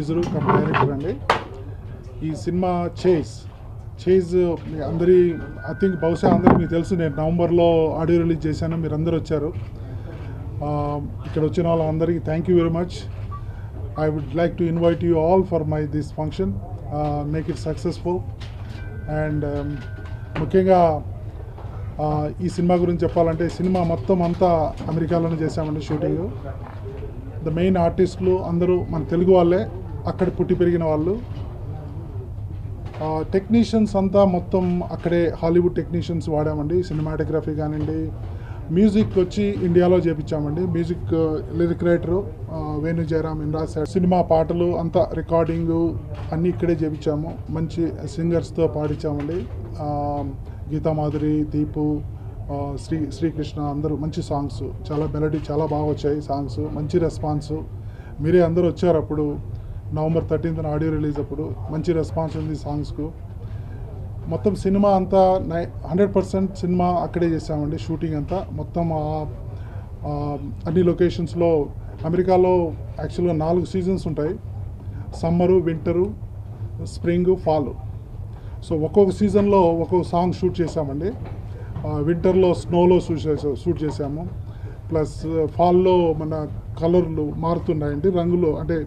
Producer come director అండి. ఈ cinema chase అందరి ఐ థింక్ బహుశా అందరికీ మీకు తెలుసు, నేను నవంబర్లో ఆడియో రిలీజ్ చేశాను. మీరు అందరూ వచ్చారు. ఇక్కడ వచ్చిన వాళ్ళందరికీ thank you very much. I would like to invite you all for this function. Make it successful. And ముఖ్యంగా ఈ సినిమా గురించి చెప్పాలంటే, సినిమా మొత్తం అంతా అమెరికాలోనే చేశామండి షూటింగ్. ద మెయిన్ ఆర్టిస్టులు అందరూ మన తెలుగు వాళ్ళే, అక్కడ పుట్టి పెరిగిన వాళ్ళు. టెక్నీషియన్స్ అంతా మొత్తం అక్కడే హాలీవుడ్ టెక్నీషియన్స్ వాడామండి. సినిమాటోగ్రఫీ కానివ్వండి, మ్యూజిక్ వచ్చి ఇండియాలో చేపించామండి. Music lyric writer Venu Jayaram రాశాడు. సినిమా పాటలు అంతా రికార్డింగు అన్నీ ఇక్కడే చేపించాము. మంచి సింగర్స్తో పాడించామండి. గీతామాధురి, దీపు, శ్రీకృష్ణ అందరూ మంచి సాంగ్స్, చాలా మెలడీ చాలా బాగా వచ్చాయి సాంగ్స్. మంచి రెస్పాన్స్. మీరే అందరూ వచ్చారు అప్పుడు నవంబర్ 13th ఆడియో రిలీజ్ అప్పుడు. మంచి రెస్పాన్స్ ఉంది సాంగ్స్కు. మొత్తం సినిమా అంతా 100% సినిమా అక్కడే చేసామండి. షూటింగ్ అంతా మొత్తం అన్ని లొకేషన్స్లో. అమెరికాలో యాక్చువల్గా 4 సీజన్స్ ఉంటాయి: summer, winter, spring, fall. So ఒక్కొక్క సీజన్లో ఒక్కొక్క సాంగ్ షూట్ చేసామండి. వింటర్లో స్నోలో షూట్ చేసాము. ప్లస్ ఫాల్లో మన కలర్లు మారుతున్నాయండి, రంగులు అంటే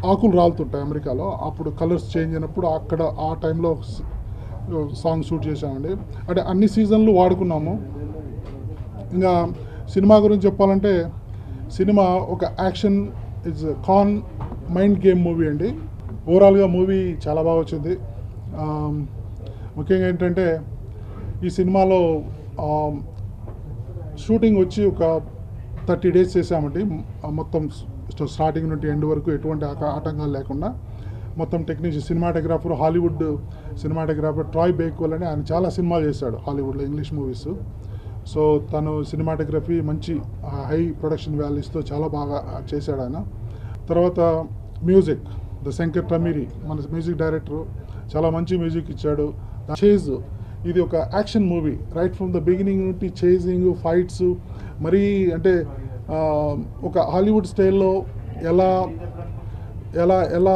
ఆకులు రాలుతుంటాయి అమెరికాలో. అప్పుడు కలర్స్ చేంజ్ అయినప్పుడు అక్కడ ఆ టైంలో సాంగ్ షూట్ చేసామండి. అంటే అన్ని సీజన్లు వాడుకున్నాము. ఇంకా సినిమా గురించి చెప్పాలంటే, సినిమా ఒక action it's con mind game movie అండి. ఓవరాల్గా మూవీ చాలా బాగా వచ్చింది. ముఖ్యంగా ఏంటంటే, ఈ సినిమాలో షూటింగ్ వచ్చి ఒక 30 days చేసామండి. మొత్తం స్టార్టింగ్ నుండి ఎండ్ వరకు ఎటువంటి ఆటంకాలు లేకుండా మొత్తం technician, cinematographer, Hollywood cinematographer Troy Bakewell అని ఆయన చాలా సినిమాలు చేశాడు హాలీవుడ్లో, ఇంగ్లీష్ మూవీస్. సో తను సినిమాటోగ్రఫీ మంచి హై ప్రొడక్షన్ వాల్యూస్తో చాలా బాగా చేశాడు ఆయన. తర్వాత మ్యూజిక్, ద శంకర్ టమీరి మన మ్యూజిక్ డైరెక్టర్ చాలా మంచి మ్యూజిక్ ఇచ్చాడు. చేజ్ ఇది ఒక action movie. Right from the beginning నుండి చేజింగ్, ఫైట్స్, మరీ అంటే ఒక హాలీవుడ్ స్టైల్లో ఎలా ఎలా ఎలా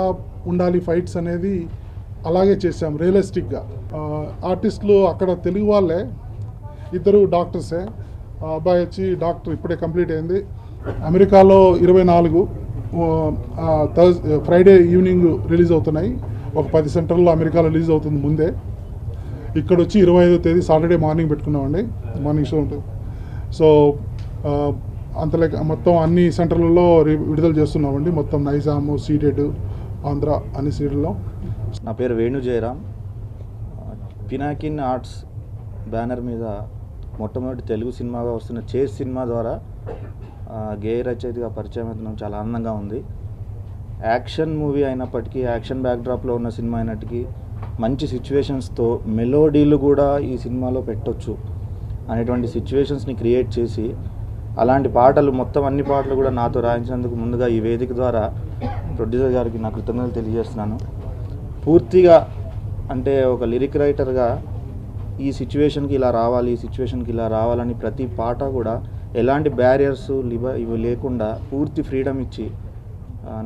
ఉండాలి ఫైట్స్ అనేది అలాగే చేసాం రియలిస్టిక్గా. ఆర్టిస్టులు అక్కడ తెలుగు వాళ్ళే, ఇద్దరు డాక్టర్సే. అబ్బాయి వచ్చి డాక్టర్, ఇప్పుడే కంప్లీట్ అయింది. అమెరికాలో 24 ఫ్రైడే ఈవినింగ్ రిలీజ్ అవుతున్నాయి. ఒక 10 సెంటర్లో అమెరికాలో రిలీజ్ అవుతుంది ముందే. ఇక్కడ వచ్చి 25వ తేదీ సాటర్డే మార్నింగ్ పెట్టుకున్నామండి. మార్నింగ్ షో ఉంటుంది. సో అంతలేక మొత్తం అన్ని సెంటర్లలో విడుదల చేస్తున్నామండి. మొత్తం నైజాము, సీడెడ్, ఆంధ్ర అన్ని సీడల్లో. నా పేరు వేణు జయరామ్. పినాకిన్ ఆర్ట్స్ బ్యానర్ మీద మొట్టమొదటి తెలుగు సినిమాగా వస్తున్న చేజ్ సినిమా ద్వారా గేయ రచయితగా పరిచయం అవుతున్నాం. చాలా ఆనందంగా ఉంది. యాక్షన్ మూవీ అయినప్పటికీ, యాక్షన్ బ్యాక్డ్రాప్లో ఉన్న సినిమా అయినప్పటికీ మంచి సిచ్యువేషన్స్తో మెలోడీలు కూడా ఈ సినిమాలో పెట్టొచ్చు అనేటువంటి సిచ్యువేషన్స్ని క్రియేట్ చేసి, అలాంటి పాటలు మొత్తం అన్ని పాటలు కూడా నాతో రాయించినందుకు ముందుగా ఈ వేదిక ద్వారా ప్రొడ్యూసర్ గారికి నా కృతజ్ఞతలు తెలియజేస్తున్నాను. పూర్తిగా అంటే ఒక లిరిక్ రైటర్గా ఈ సిచ్యువేషన్కి ఇలా రావాలి, ఈ సిచ్యువేషన్కి ఇలా రావాలని ప్రతి పాట కూడా ఎలాంటి బ్యారియర్స్ ఇవి లేకుండా పూర్తి ఫ్రీడమ్ ఇచ్చి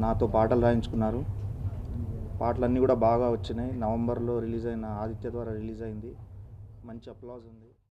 నాతో పాటలు రాయించుకున్నారు. పాటలన్నీ కూడా బాగా వచ్చినాయి. నవంబర్లో రిలీజ్ అయిన ఆదిత్య ద్వారా రిలీజ్ అయింది. మంచి అప్లాజ్ ఉంది.